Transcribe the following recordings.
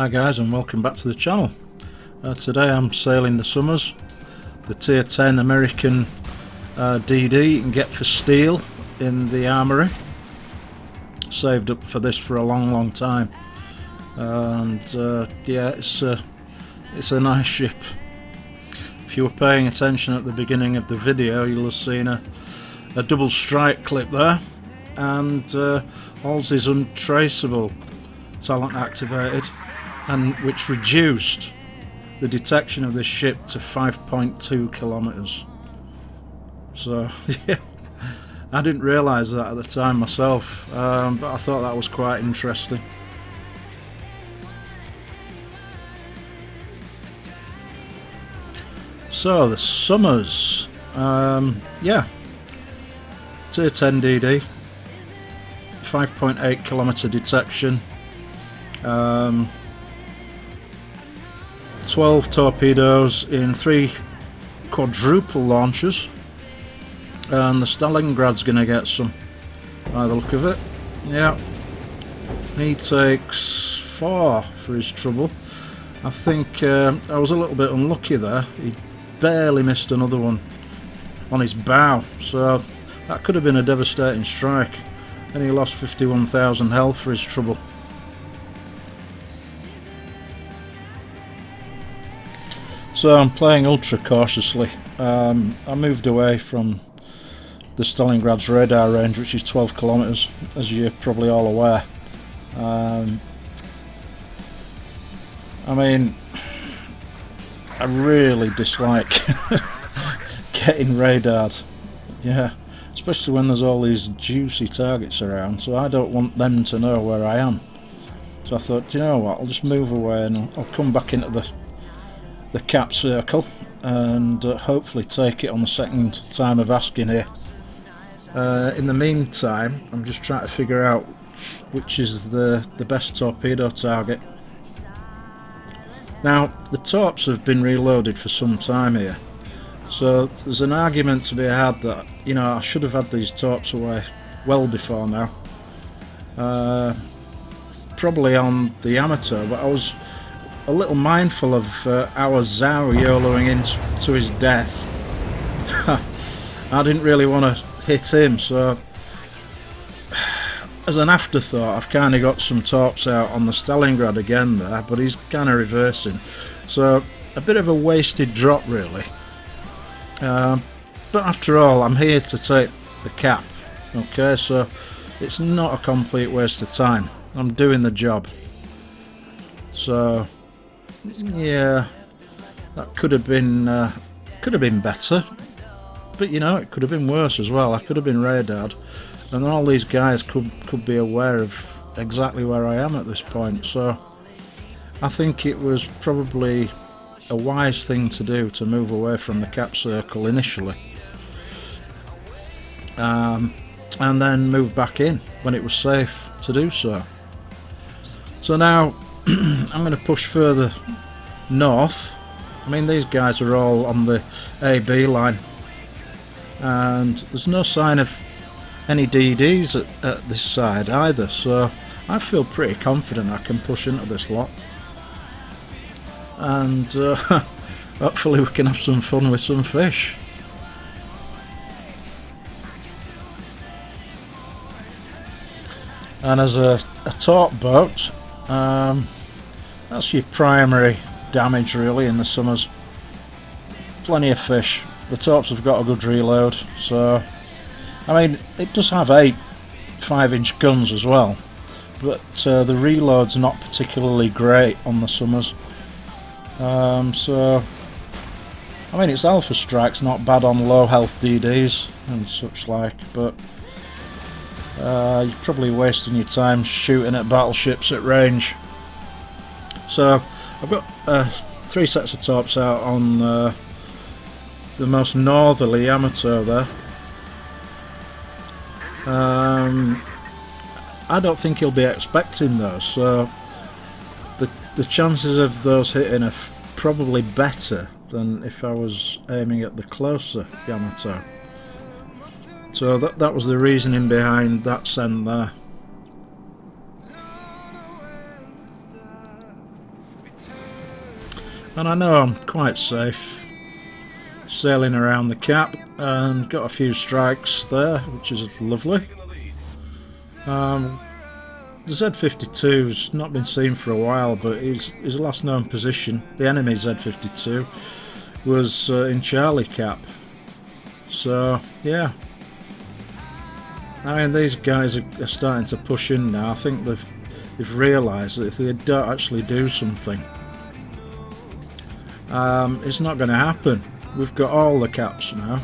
Hi guys, and welcome back to the channel. Today I'm sailing the Somers, the tier 10 American DD you can get for steel in the armoury. Saved up for this for a long time, and yeah, it's a nice ship. If you were paying attention at the beginning of the video, you'll have seen a double strike clip there, and Halls is untraceable talent activated, and which reduced the detection of this ship to 5.2 kilometers. So yeah, I didn't realise that at the time myself, but I thought that was quite interesting. So the Somers, yeah, tier 10 DD, 5.8 kilometer detection, 12 torpedoes in 3 quadruple launchers, and the Stalingrad's going to get some by the look of it. Yeah, he takes 4 for his trouble. I think I was a little bit unlucky there. He barely missed another one on his bow, so that could have been a devastating strike, and he lost 51,000 health for his trouble. So I'm playing ultra cautiously. I moved away from the Stalingrad's radar range, which is 12 kilometers, as you're probably all aware. I mean, I really dislike getting radared, yeah, especially when there's all these juicy targets around, so I don't want them to know where I am. So I thought, you know what, I'll just move away and I'll come back into the cap circle and hopefully take it on the second time of asking here. In the meantime, I'm just trying to figure out which is the best torpedo target. Now, the torps have been reloaded for some time here, so there's an argument to be had that, you know, I should have had these torps away well before now. Probably on the amateur, but I was a little mindful of our Zhao YOLOing into his death. I didn't really want to hit him, so as an afterthought I've kind of got some torps out on the Stalingrad again there, but he's kind of reversing, so a bit of a wasted drop really. But after all, I'm here to take the cap, okay, so it's not a complete waste of time. I'm doing the job. So yeah, that could have been better, but you know, it could have been worse as well. I could have been radared, and all these guys could be aware of exactly where I am at this point. So I think it was probably a wise thing to do to move away from the cap circle initially, and then move back in when it was safe to do so. So now I'm going to push further north. I mean, these guys are all on the AB line, and there's no sign of any DDs at this side either, so I feel pretty confident I can push into this lot, and hopefully we can have some fun with some fish. And as a torp boat, that's your primary damage really in the Somers. Plenty of fish. The torps have got a good reload, so I mean, it does have 8 5-inch guns as well, but the reload's not particularly great on the Somers. So I mean, its alpha strike's not bad on low health DDs and such like, but you're probably wasting your time shooting at battleships at range. So I've got 3 sets of torps out on the most northerly amateur there. I don't think he'll be expecting those, so the chances of those hitting are probably better than if I was aiming at the closer Yamato. So that was the reasoning behind that send there. And I know I'm quite safe sailing around the cap and got a few strikes there, which is lovely. The Z-52's not been seen for a while, but his last known position, the enemy Z-52, was in Charlie Cap. So yeah, I mean, these guys are starting to push in now. I think they've realised that if they don't actually do something, it's not going to happen. We've got all the caps now,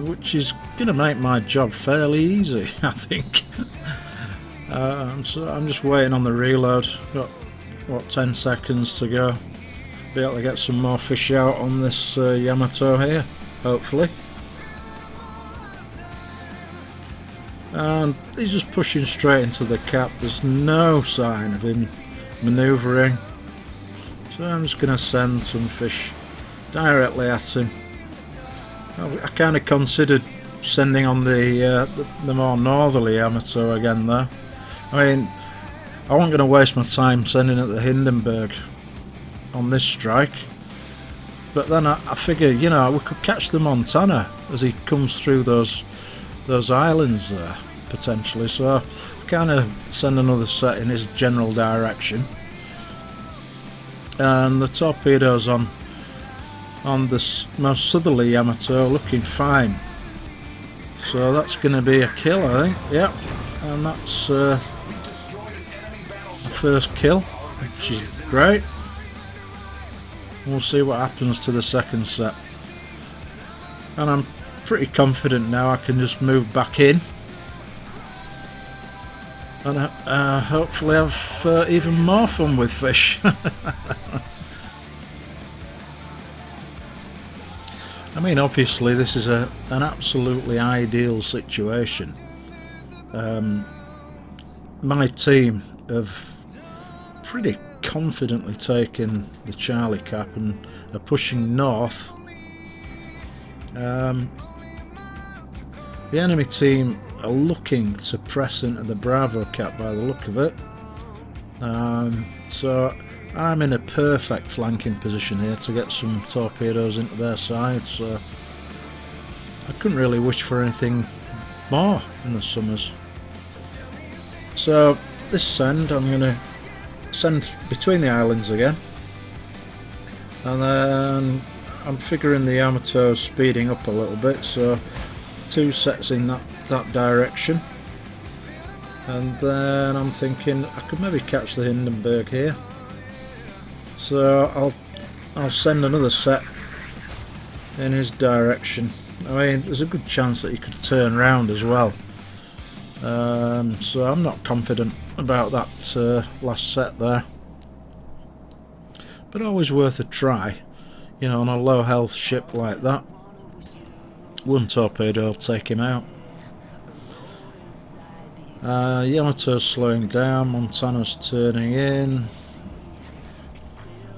which is going to make my job fairly easy, I think. So I'm just waiting on the reload. Got what, 10 seconds to go. Be able to get some more fish out on this Yamato here, hopefully. And he's just pushing straight into the cap. There's no sign of him manoeuvring. So I'm just going to send some fish directly at him. I kind of considered sending on the more northerly Yamato again there. I mean, I wasn't going to waste my time sending at the Hindenburg on this strike. But then I figured, you know, we could catch the Montana as he comes through those islands there, potentially. So I kind of send another set in his general direction. And the torpedoes on this most southerly Yamato looking fine. So that's going to be a kill, I think. Yep. And that's the first kill, which is great. We'll see what happens to the second set. And I'm pretty confident now I can just move back in. And hopefully have even more fun with fish. I mean, obviously this is an absolutely ideal situation. My team have pretty confidently taken the Charlie Cap and are pushing north. The enemy team are looking to press into the Bravo Cap by the look of it. So I'm in a perfect flanking position here to get some torpedoes into their side, so I couldn't really wish for anything more in the Somers. So this send, I'm going to send between the islands again, and then I'm figuring the Yamato's speeding up a little bit, so 2 sets in that direction. And then I'm thinking I could maybe catch the Hindenburg here. So I'll send another set in his direction. I mean, there's a good chance that he could turn round as well. So I'm not confident about that last set there. But always worth a try, you know, on a low health ship like that. One torpedo will take him out. Yamato's slowing down, Montana's turning in.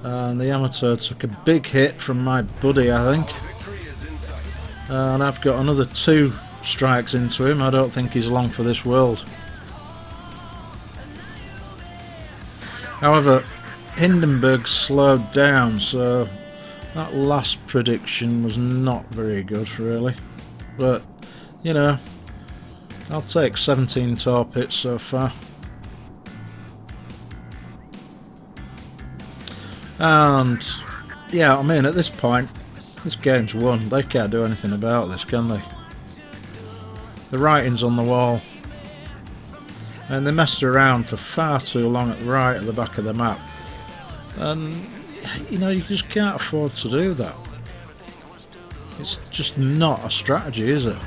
And the Yamato took a big hit from my buddy, I think. And I've got another 2 strikes into him. I don't think he's long for this world. However, Hindenburg slowed down, so that last prediction was not very good, really. But, you know, I'll take 17 torpedoes so far. And, yeah, I mean, at this point, this game's won. They can't do anything about this, can they? The writing's on the wall. And they messed around for far too long right at the back of the map. And, you know, you just can't afford to do that. It's just not a strategy, is it?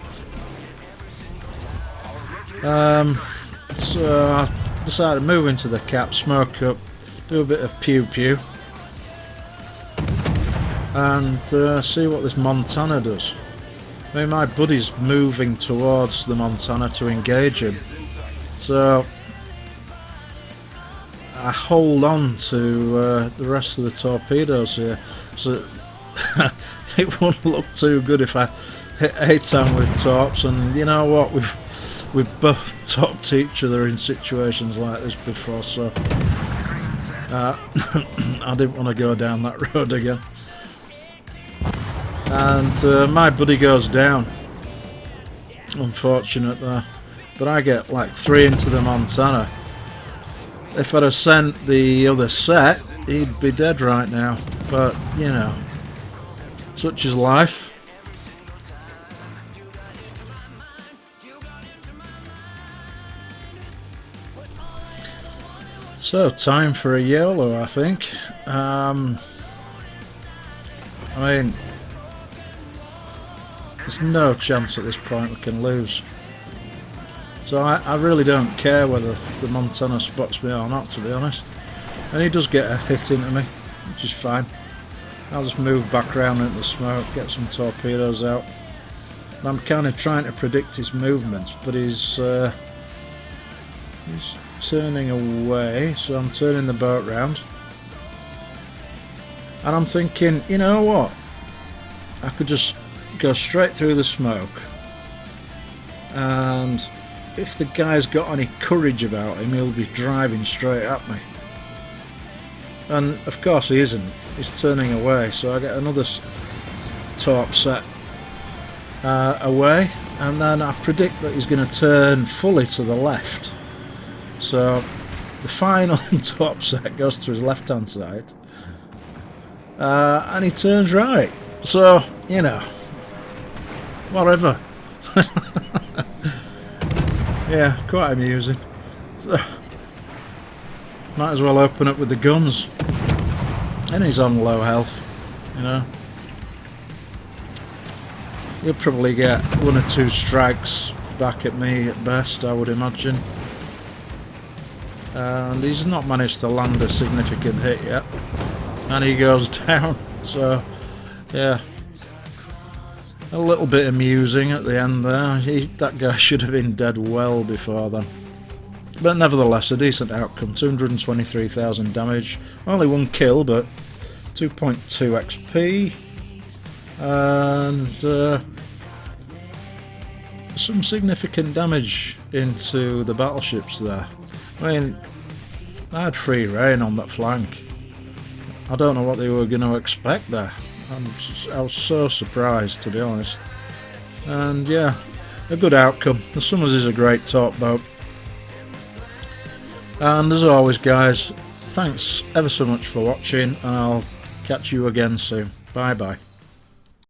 So I decided to move into the cap, smoke up, do a bit of pew-pew, and see what this Montana does. I mean, my buddy's moving towards the Montana to engage him, so I hold on to the rest of the torpedoes here. So it wouldn't look too good if I hit A-Town with torps, and you know what, we've both topped each other in situations like this before, so I didn't want to go down that road again. And my buddy goes down. Unfortunate there. But I get like 3 into the Montana. If I'd have sent the other set, he'd be dead right now. But, you know, such is life. So, time for a YOLO, I think. I mean, there's no chance at this point we can lose. So I really don't care whether the Montana spots me or not, to be honest. And he does get a hit into me, which is fine. I'll just move back around into the smoke, get some torpedoes out. And I'm kind of trying to predict his movements, but he's turning away, so I'm turning the boat round. And I'm thinking, you know what? I could just go straight through the smoke. And if the guy's got any courage about him, he'll be driving straight at me. And of course he isn't. He's turning away, so I get another torp set away, and then I predict that he's going to turn fully to the left. So the final torp set goes to his left hand side, and he turns right. So, you know, whatever. Yeah, quite amusing. So, might as well open up with the guns. And he's on low health, you know. He'll probably get 1 or 2 strikes back at me at best, I would imagine. And he's not managed to land a significant hit yet. And he goes down. So, yeah. A little bit amusing at the end there. That guy should have been dead well before then. But nevertheless, a decent outcome. 223,000 damage. Only 1 kill, but 2.2 XP. And some significant damage into the battleships there. I mean, I had free reign on that flank. I don't know what they were going to expect there. I was so surprised, to be honest. And yeah, a good outcome. The Somers is a great torp boat. And as always, guys, thanks ever so much for watching, and I'll catch you again soon. Bye bye.